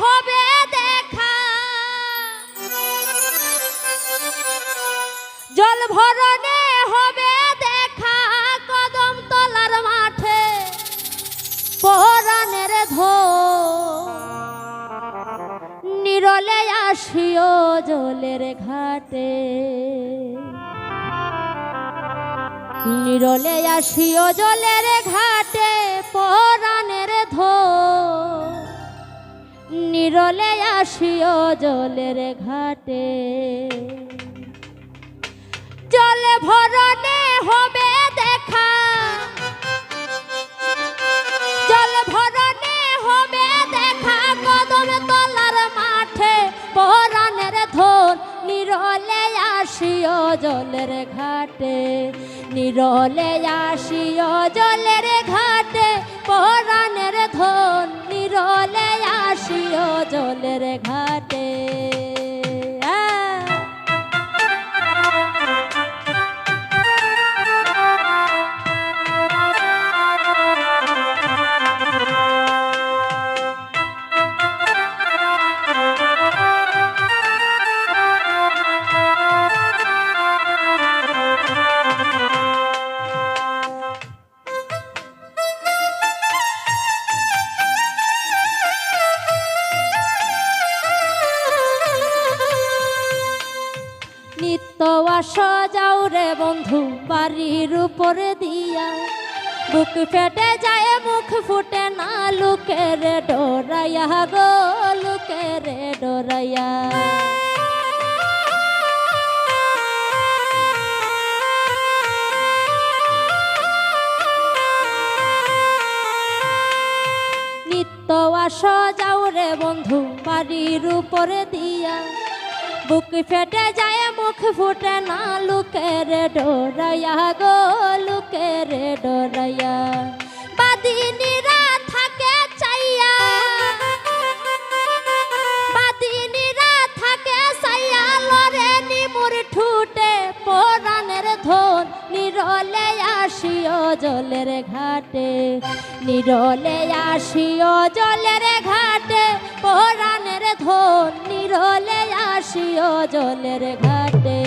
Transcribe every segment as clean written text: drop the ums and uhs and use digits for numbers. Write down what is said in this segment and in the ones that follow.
হবে দেখা, জল ভরণে হবে দেখা, কদম তলার মাঠে পরাণের ধন। নিরলে আসিও জলের ঘাটে, নিরলে আসিও জলের ঘাটে পরাণের ধন। নিরলে আসিও জলের ঘাটে, জল ভরণে হবে দেখা, জল ভরণে হবে দেখা, কদম তলার মাঠে পরাণের ধন। নিরলে আসিও জলের ঘাটে, নিরলে আসিও জলের ঘাটে পরাণের ধন। নিরলে আসিও জলের ঘাটে। নিত্য আস যাও রে বন্ধু বাড়ির উপরে দিয়া, বুক ফেটে যায় মুখ ফুটে না, লুকের ডোরাইয়া গো লুকের ডোরাইয়া। নিত্য আস যাও রে বন্ধু বাড়ির উপরে দিয়া, বুক ফেটে যায় মুখ ফুটে না, লুকের ডোরাইয়া গো লুকের ডোরাইয়া। বাদিনীরা থাকে চাইয়া, বাদিনীরা থাকে চাইয়া, লরে নিমুর ঠুটে পরাণের ধন। নিরলে আসিও জলের ঘাটে, নিরলে আসিও জলের ঘাটে পরাণের ধন। নিরলে আসিও জলের ঘাটে।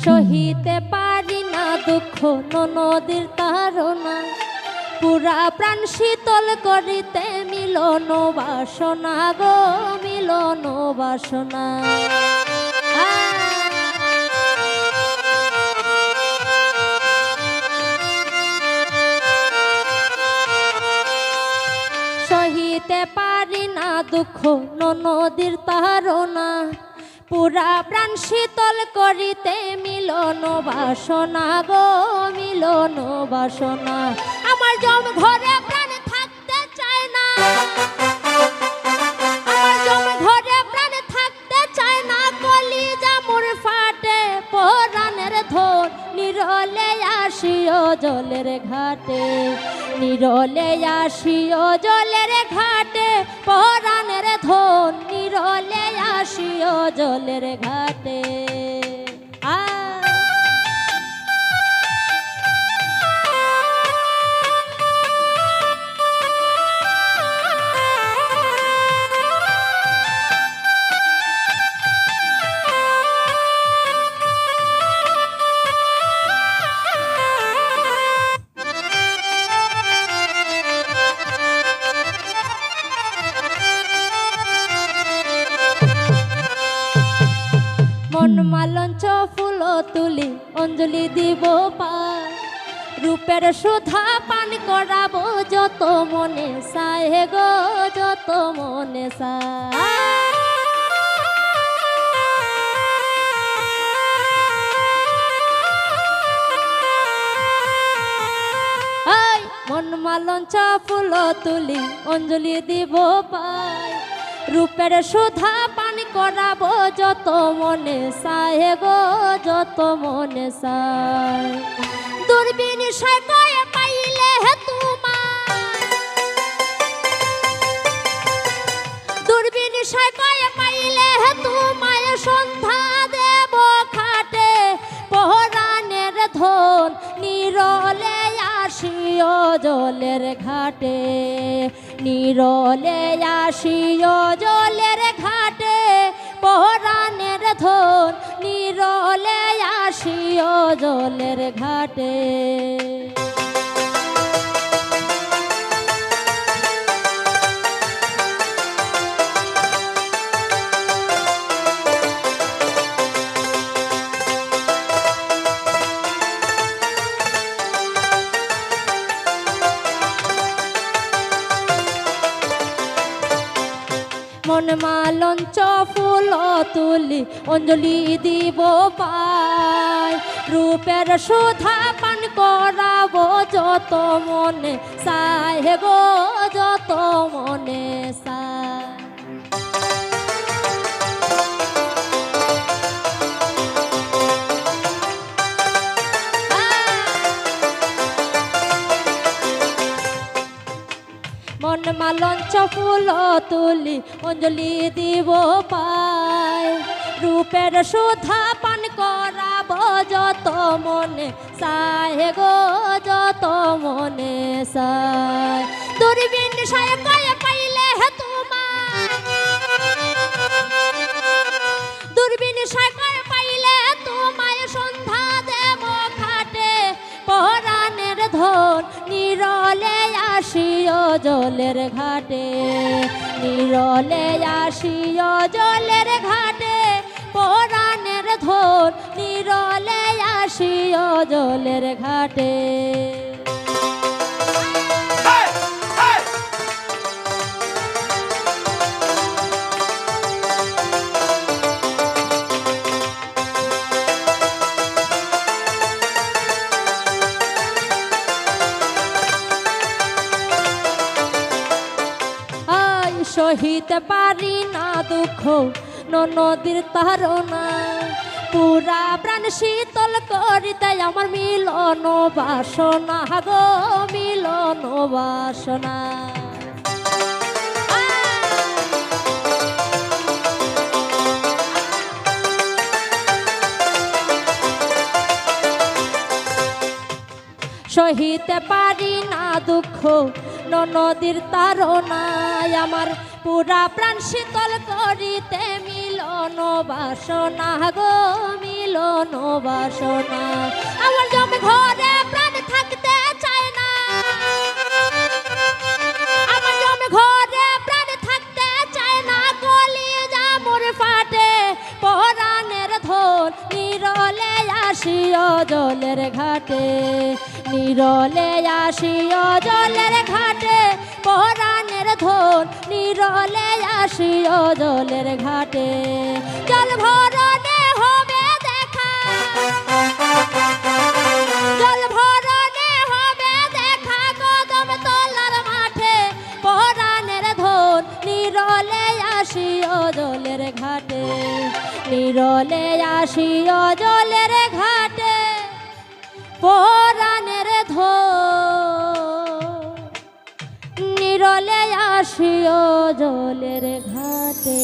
সহিতে পারি না দুঃখ নদীর তাড়না, পুরা প্রাণ শীতল করিতে মিলন বাসনা গো মিলন বাসনা। সহিতে পারি না দুঃখ নদীর তাড়না, পুরা প্রাণ শীতল করিতে মিলন বাসনা গো মিলন বাসনা। আমার জম ঘরে প্রাণ থাকতে চায় না, আমার জম ঘরে প্রাণ থাকতে চায় না, কলিজা মোর ফাটে পরাণের ধন। নিরলে আসিও জলের ঘাটে, নিরলে আসিও জলের ঘাটে পরাণের ধন। নিরলে আসিও জলের ঘাটে। মন মালঞ্চ ফুল তুলি অঞ্জলি দিব পায়, রূপের সুধা পান করাবো যত মনে চায় গো যত মনে চায়। মন মালঞ্চ ফুল তুলি অঞ্জলি দিব পায়, রূপের সুধা পান করাবো যত মনে চায় গো, যত মনে চায়। দুর্বিনিশয় কয়ে পাইলে তোমার, দুর্বিনিশয় কয়ে পাইলে তোমায় সন্ধ্যা দেব খাটে। পরাণের ধন নিরলে আসিও জলের ঘাটে, নিরলে আসিও জলের ঘাটে। পরাণের ধন নিরলে আসিও জলের ঘাটে। মন মালঞ্চ ফুল তুলি অঞ্জলি দিব পায়। রূপের সুধা পান করাবো যত মনে চায় গো, যত মনে চায়। মন মালঞ্চ ফুল তুলি অঞ্জলি দিব পায়। রূপের সুধা পান করাবো যত মনে চায় গো, যত মনে চায়। দুর্বিনিশয় কয়ে পাইলে তোমার, দুর্বিনিশয় কয়ে পাইলে তোমায় সন্ধ্যা দেব খাটে। পরাণের ধন নিরলে আসিও জলের ঘাটে, নিরলে আসিও জলের ঘাটে। পরাণের ধন নিরলে আসিও জলের ঘাটে। সহিতে পারি না দুঃখ নদীর তারনা। পুরা প্রাণ শীতল করিতে আমার মিলন বাসনা গো, মিলন বাসনা। সহিতে পারি না দুঃখ নদীর তারনায়। আমার পুরা প্রাণ শীতল করিতে মিলন বাসনা গো, মিলন বাসনা। আমার জমি ঘরে প্রাণ থাকতে চায় না, আমার জমি ঘরে প্রাণ থাকতে চায় না। কলিজা মোর ফাটে। পরাণের ধন নিরলে আসিও জলের ঘাটে, নিরলে আসিও জলের ঘাটে। পরাণের ধন নিরলে আসিও জলের ঘাটে। জল ভরণে হবে দেখা, জল ভরণে হবে দেখা কদম তলার মাঠে। পরাণের ধন নিরলে আসিও জলের ঘাটে, নিরলে আসিও জলের ঘাটে। পরাণের ধন নিরলে আসিও জলের ঘাটে।